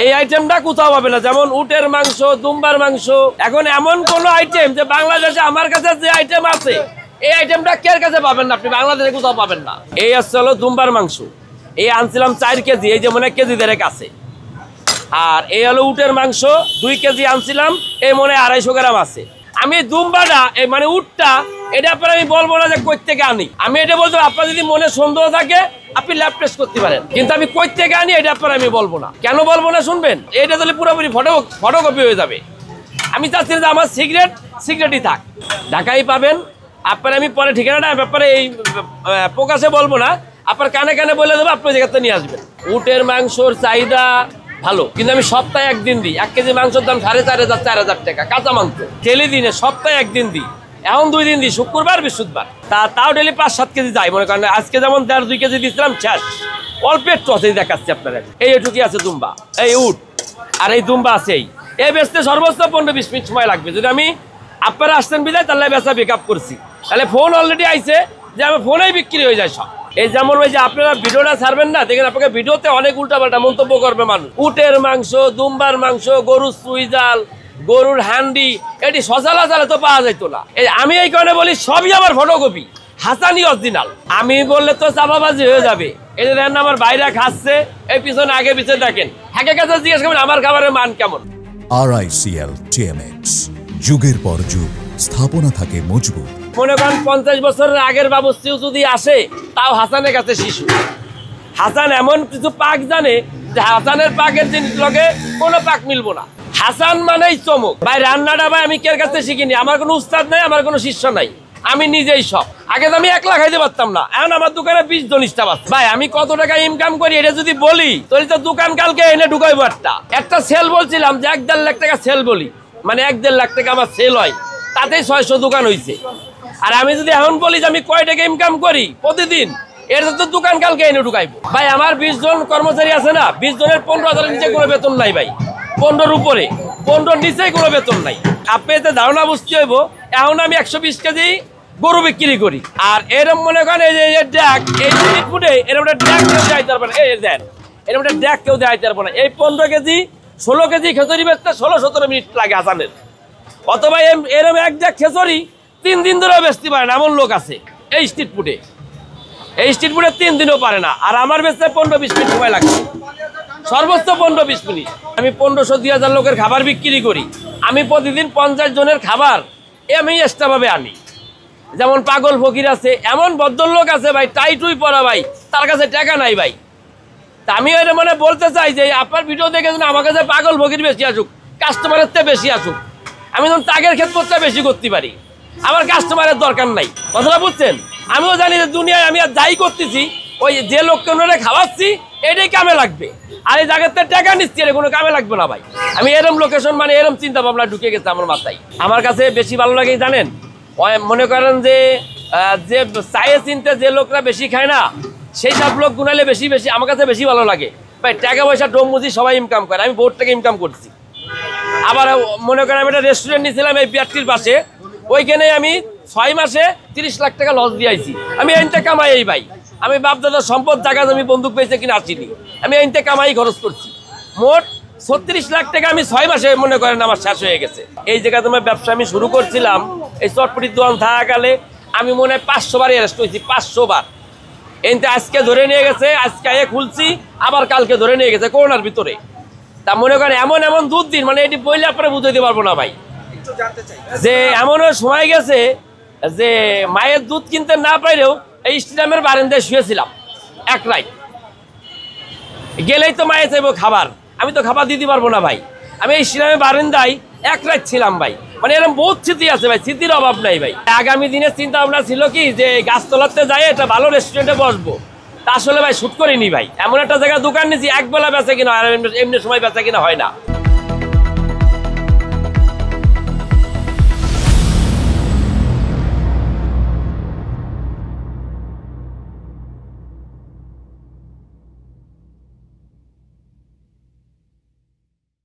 এই আইটেমটা কোথাও পাবে না, যেমন উটের মাংস, দুম্বার মাংস। এখন এমন কোন আইটেম যে বাংলাদেশে আমার কাছে যে আইটেম আছে এই আইটেমটা কের কাছে পাবেন না, আপনি বাংলাদেশে কোথাও পাবেন না। এই আসছে হলো দুম্বার মাংস, এই আনছিলাম 4 কেজি, এই যে মনে কেজি দেড়েক আছে। আর এই হলো উটের মাংস 2 কেজি আনছিলাম, এই মনে 250 গ্রাম আছে। আমি দুম্বাটা এই মানে উটটা এটা আপনার আমি বলবো না যে কই থেকে আনি, আমি এটা বলতে আপনার যদি মনে সন্দেহ থাকে আপনি ল্যাব টেস্ট করতে পারেন, কিন্তু আমি কই থেকে আনি এটা আপনার আমি বলবো না। কেন বলবো না শুনবেন, এটা তাহলে পুরোপুরি ফটোকপি হয়ে যাবে। আমি চাচ্ছি যে আমার সিগারেটই থাক, ঢাকায় পাবেন আপনার। আমি পরে ঠিকানাটা ব্যাপারে এই প্রকাশে বলবো না, আপনার কানে কানে বলে দেবো, আপনি জায়গাতে নিয়ে আসবেন। উটের মাংসর চাহিদা ভালো, কিন্তু আমি সপ্তাহে 1 দিন দিই। 1 কেজি মাংসের দাম 4500 4000 টাকা কাঁচা মাংস। ডেলি দিনে সপ্তাহে 1 দিন দিই, এখন 2 দিন দিই, শুক্রবার বৃহস্পতিবার। তাও ডেলি 5-7 কেজি যাই মনে করেন। আজকে যেমন 1.5-2 কেজি দিচ্ছিলাম শেষ, অল্প একটু আছে দেখাচ্ছি আপনার। এইটুকুই আছে দুম্বা, এই উট আর এই দুম্বা আছে। এই বেচতে সর্বোচ্চ 15-20 মিনিট সময় লাগবে। যদি আমি আপনারা আসতেন বিদায় তাহলে বেচা পিক আপ করছি, তাহলে ফোন অলরেডি আইছে যে আমার ফোনেই বিক্রি হয়ে যায় সব। এই যেমন ওই যে আপনারা ভিডিওটা ছাড়বেন না, দেখেন আপনাকে ভিডিওতে অনেক উল্টাপাল্টা মন্তব্য করবে মানুষ। উটের মাংস, দুম্বার মাংস, গরুর সুইজাল, গরুর হান্ডি, এটি সচরাচর তো পাওয়া যাইতো না। এই আমি এই কারণে বলি সবই আমার ফটোকপি, হাসানি অরিজিনাল। আমি বললে তো চাপাবাজি হয়ে যাবে। এই যে দেখেন আমার ভাইরা খাচ্ছে, এই পিছনে আগে পিছনে দেখেন, হ্যাঁ কাছে জিজ্ঞেস করবেন আমার খাবারের মান কেমন। RICL TMX, যুগের পর যুগ স্থাপনা থাকে মজবুত। মনে করেন 50 বছরের আগের বাবুর্চিও যদি আসে তাও হাসানের কাছে শিশু। হাসান এমন কিছু পাক জানে যে হাসানের পাকের জিনিস লগে কোনো পাক মিলবো না। হাসান মানেই চমক ভাই। রান্নাটা ভাই আমি কের কাছে শিখিনি, আমার কোনো উস্তাদ নাই, আমার কোনো শিষ্য নাই, আমি নিজেই সব। আগে তো আমি 1 লাখ খাইতে পারতাম না, এখন আমার দোকানে 20 জন স্টাফ আছে। ভাই আমি কত টাকা ইনকাম করি এটা যদি বলি তাহলে তো দোকান কালকে এনে ঢুকাইবো। একটা সেল বলছিলাম যে 1-1.5 লাখ টাকা সেল বলি, মানে 1-1.5 লাখ টাকা আমার সেল হয়, তাতেই 600 দোকান হয়েছে। আর আমি যদি এখন বলি যে আমি কয় টাকা ইনকাম করি প্রতিদিন, এর তো দোকান কালকে এনে ঢুকাইবো। ভাই আমার 20 জন কর্মচারী আছে না, 20 জনের 15,000 নিচে কোনো বেতন নাই ভাই, 15-র উপরে, 15-র নিচেই কোনো বেতন নাই। আপনি এতে ধারণা বুঝতে হইব। এখন আমি 120 কেজি গরু বিক্রি করি, আর এরকম মনে করেন এই যে ড্যাক, এই স্ট্রিট ফুডে এরকম একটা ড্যাক কেউ দেখাইতে পারবে না। এই দেন এরকম একটা ড্যাক কেউ দেখাইতে পারবে না। এই 15 কেজি 16 কেজি খেচুরি বেচতে 16-17 মিনিট লাগে হাসানের। অথবা এরকম এক ড্যাক খেচুরি 3 দিন ধরেও বেচতে পারে না, এমন লোক আছে এই স্ট্রিট ফুডে। এই স্ট্রিট ফুডে 3 দিনও পারে না, আর আমার বেচতে 15-20 মিনিট সময় লাগছে, সর্বোচ্চ 15-20 মিনিট। আমি 1500-2000 লোকের খাবার বিক্রি করি। আমি প্রতিদিন 50 জনের খাবার আমি এক্সট্রাভাবে আনি। যেমন পাগল ফকির আছে, এমন ভদ্রলোক আছে ভাই টাইটুই পরা ভাই, তার কাছে টাকা নাই ভাই। তা আমি ওই মানে বলতে চাই যে আপনার ভিডিও দেখে যেন আমার কাছে পাগল ফকির বেশি আসুক, কাস্টমারের চেয়ে বেশি আসুক, আমি যেন তাগের ক্ষেত্রটা বেশি করতে পারি, আমার কাস্টমারের দরকার নাই। কথাটা বুঝছেন? আমিও জানি যে দুনিয়ায় আমি আর যাই করতেছি ওই যে লোককে ওনারা খাওয়াচ্ছি এটাই কামে লাগবে, আর এই জায়গাতে টাকা নিচ্ছি এটা কোনো কামে লাগবে না ভাই। আমি এরম লোকেশন মানে এরম চিন্তা ভাবনা ঢুকে গেছে আমার মাথায়। আমার কাছে বেশি ভালো লাগে জানেন, মনে করেন যে যে চায়ে চিনতে যে লোকরা বেশি খায় না সেই সব লোক গুনালে বেশি আমার কাছে বেশি ভালো লাগে ভাই। টাকা পয়সা ডোমবুঝি সবাই ইনকাম করে, আমি বহুত টাকা ইনকাম করছি। আবার মনে করেন আমি একটা রেস্টুরেন্ট নিয়েছিলাম এই বিআরটির পাশে, ওইখানে আমি 6 মাসে 30 লাখ টাকা লস দিয়েছি। আমি এনতে কামাই এই ভাই, আমি বাপদাদার সম্পদ জায়গা জমি বন্দুক পেয়েছে কিনা আসিনি, আমি এনতে কামাই খরচ করছি। মোট 36 লাখ টাকা আমি 6 মাসে মনে করেন আমার শেষ হয়ে গেছে। এই জায়গায় তোমার ব্যবসা আমি শুরু করছিলাম, এই চটপটির দোকান থাকাকালে আমি মনে হয় 500 বার অ্যারেস্ট হয়েছি, 500 বার। এনতে আজকে ধরে নিয়ে গেছে, আজকে খুলছি, আবার কালকে ধরে নিয়ে গেছে করোনার ভিতরে। তা মনে করেন এমন দুধ দিন মানে এটি বইলে আপনারা বুঝাইতে পারবো না ভাই। যে এমনও সময় গেছে যে মায়ের দুধ কিনতে না পাইলেও এই স্টেডিয়ামের বারান্দায় শুয়েছিলাম 1 রাত। গেলেই তো মায়ে চাইবো খাবার, আমি তো খাবার দিতে পারবো না ভাই। আমি এই স্টেডিয়ামের বারান্দায় 1 রাত ছিলাম ভাই। মানে এরকম বহুত স্মৃতি আছে ভাই, স্মৃতির অভাব নাই ভাই। আগামী দিনের চিন্তা ভাবনা ছিল কি যে গাছতলাতে যাই একটা ভালো রেস্টুরেন্টে বসবো, তা আসলে ভাই শুট করিনি ভাই। এমন একটা জায়গায় দোকান নিয়েছি, একবেলা বেচা কিনা, আর এমনি সময় বেচা কিনা হয় না।